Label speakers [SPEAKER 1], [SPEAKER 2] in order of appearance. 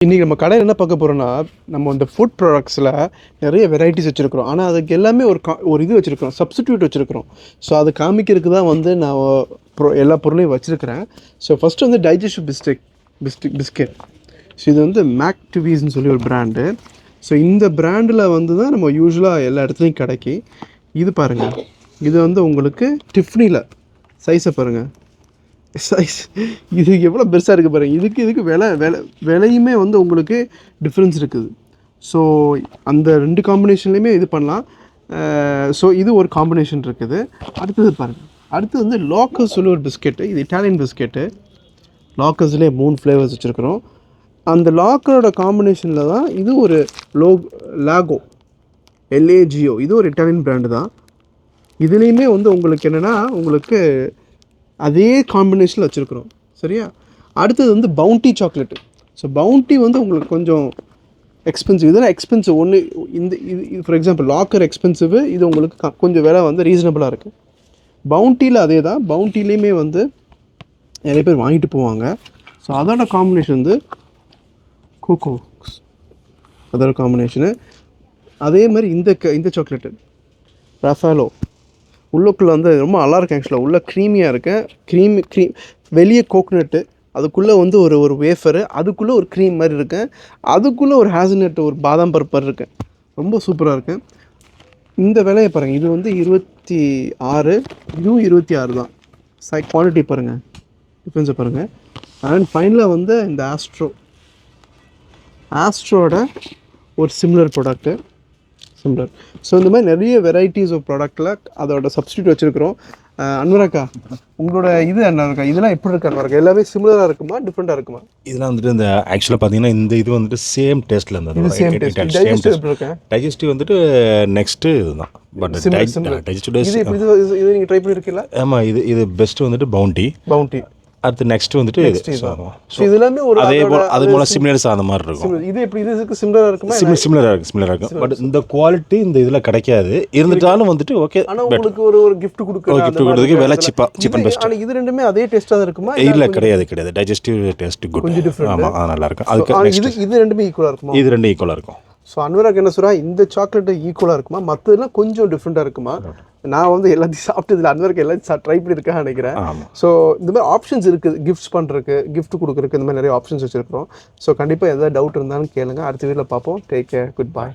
[SPEAKER 1] இன்றைக்கி நம்ம கடையில் என்ன பார்க்க போகிறோன்னா, நம்ம இந்த ஃபுட் ப்ராடக்ட்ஸில் நிறைய வெரைட்டிஸ் வச்சுருக்கிறோம். ஆனால் அதுக்கு எல்லாமே ஒரு இது வச்சுருக்கிறோம், சப்ஸ்டிடியூட் வச்சுருக்கிறோம். ஸோ அதை காமிக்கிறதுக்கு தான் வந்து நான் எல்லா பொருளையும் வச்சுருக்கிறேன். ஸோ ஃபஸ்ட்டு வந்து டைஜஸ்டிவ் பிஸ்கெட். ஸோ இது வந்து மேக்டிவீஸ்ன்னு சொல்லி ஒரு பிராண்டு. ஸோ இந்த பிராண்டில் வந்து தான் நம்ம யூஸ்வலாக எல்லா இடத்துலையும் கிடைக்கி. இது பாருங்கள், இது வந்து உங்களுக்கு டிஃப்னியில் சைஸை பாருங்கள், சைஸ் இது எவ்வளோ பெருசாக இருக்குது பாருங்கள். இதுக்கு விலையுமே வந்து உங்களுக்கு டிஃப்ரென்ஸ் இருக்குது. ஸோ அந்த ரெண்டு காம்பினேஷன்லேயுமே இது பண்ணலாம். ஸோ இது ஒரு காம்பினேஷன் இருக்குது. அடுத்தது பாருங்கள், அடுத்தது வந்து லாக்கர்ஸ் சொல்லி ஒரு பிஸ்கெட்டு. இது இட்டாலியன் பிஸ்கெட்டு. லாக்கர்ஸ்லேயே 3 ஃப்ளேவர்ஸ் வச்சுருக்கிறோம். அந்த லாக்கரோட காம்பினேஷனில் தான் இது ஒரு லாகோ LAGO. இது ஒரு இட்டாலியன் பிராண்டு தான். இதுலேயுமே வந்து உங்களுக்கு என்னென்னா, உங்களுக்கு அதே காம்பினேஷனில் வச்சுருக்குறோம். சரியா? அடுத்தது வந்து பவுண்டி சாக்லேட்டு. ஸோ பவுண்டி வந்து உங்களுக்கு கொஞ்சம் எக்ஸ்பென்சிவ். இதெல்லாம் எக்ஸ்பென்சிவ் ஒன்று. இது ஃபார் எக்ஸாம்பிள் லாக்கர் எக்ஸ்பென்சிவ், இது உங்களுக்கு கொஞ்சம் விலை வந்து ரீசனபிளாக இருக்குது. பவுண்டியில் அதே தான். பவுண்டிலையுமே வந்து நிறைய பேர் வாங்கிட்டு போவாங்க. ஸோ அதோட காம்பினேஷன் வந்து கோகோ, அதோட காம்பினேஷனு. அதே மாதிரி இந்த சாக்லேட்டு ரஃபாலோ உள்ளுக்குள்ளே வந்து ரொம்ப நல்லாயிருக்கு. ஆக்சுவலாக உள்ளே க்ரீமியாக இருக்குது. வெளியே கோக்னட்டு, அதுக்குள்ளே வந்து ஒரு வேஃபரு, அதுக்குள்ளே ஒரு க்ரீம் மாதிரி இருக்குது, அதுக்குள்ளே ஒரு ஹேசல்நட், ஒரு பாதாம் பருப்பர் இருக்குது. ரொம்ப சூப்பராக இருக்குது. இந்த விலையை பாருங்கள், இது வந்து 26, இதுவும் 26 தான். குவாலிட்டி பாருங்கள், டிஃப்ரென்ஸை பாருங்கள். அண்ட் ஃபைனலாக வந்து இந்த ஆஸ்ட்ரோட ஒரு சிமிலர் ப்ராடக்ட்டு. ஸோ இந்த மாதிரி நிறைய வெரைட்டிஸ் ஆஃப் ப்ராடக்டில் அதோட சப்ஸ்டியூட் வச்சுருக்கிறோம். அன்வராக்கா, உங்களோட இது என்ன இருக்கா? இதெல்லாம் எப்படி இருக்கு அன்வராக்கா? எல்லாமே சிமிலராக இருக்குமா, டிஃப்ரெண்ட்டாக இருக்குமா?
[SPEAKER 2] இதெல்லாம் வந்துட்டு இந்த ஆக்சுவலாக பார்த்தீங்கன்னா இந்த இது வந்துட்டு சேம் டேஸ்ட்டில் இருந்தது. டைஜஸ்டிவ் வந்துட்டு நெக்ஸ்ட்டு இதுதான். பட் டைஜஸ்டிவ்
[SPEAKER 1] இது நீங்கள் ட்ரை பண்ணியிருக்கீங்களா?
[SPEAKER 2] ஆமாம், இது பெஸ்ட்டு வந்துட்டு பவுண்டி. அடுத்து நெக்ஸ்ட் வந்துட்டு
[SPEAKER 1] இது எல்லாமே ஒரு
[SPEAKER 2] அது போல சிமிலர்ஸ் அந்த மாதிரி இருக்கும்.
[SPEAKER 1] இது எப்படி இதுக்கு சிமிலராக இருக்குமா?
[SPEAKER 2] சிமிலராக இருக்கும். பட் இந்த குவாலிட்டி இந்த இதில் கிடைக்காது. இருந்துட்டாலும் வந்துட்டு ஓகே.
[SPEAKER 1] ஆனால் உங்களுக்கு ஒரு கிஃப்ட்
[SPEAKER 2] கொடுக்குறதுக்கு விலை சீப் அண்ட் பெஸ்ட்.
[SPEAKER 1] ஆனால் இது ரெண்டுமே அதே டேஸ்ட்டாக தான் இருக்குமா?
[SPEAKER 2] இல்லை, கிடையாது. Digestive taste good. ஆமாம், அது நல்லா இருக்கும். அதுக்கு
[SPEAKER 1] இது ரெண்டுமே ஈக்குவலாக இருக்குமா?
[SPEAKER 2] இது ரெண்டும் ஈக்குவலாக இருக்கும்.
[SPEAKER 1] ஸோ அன்வராக்கு என்ன சொல்கிறா, இந்த சாக்லேட்டு ஈக்குவலாக இருக்குமா, மற்றதுலாம் கொஞ்சம் டிஃப்ரெண்ட்டாக இருக்குமா? நான் வந்து எல்லாத்தையும் சாப்பிட்டதில்ல, அன்வராக்கு எல்லாத்தையும் ட்ரை பண்ணியிருக்கேன் நினைக்கிறேன். ஸோ இந்த மாதிரி ஆப்ஷன்ஸ் இருக்குது, கிஃப்ட்ஸ் பண்ணுறதுக்கு, கிஃப்ட் கொடுக்குறதுக்கு, இந்த மாதிரி நிறைய ஆப்ஷன்ஸ் வச்சுருக்கிறோம். ஸோ கண்டிப்பாக எதாவது டவுட் இருந்தாலும் கேளுங்க. அடுத்த வீடியோவில் பார்ப்போம். Take care, good bye.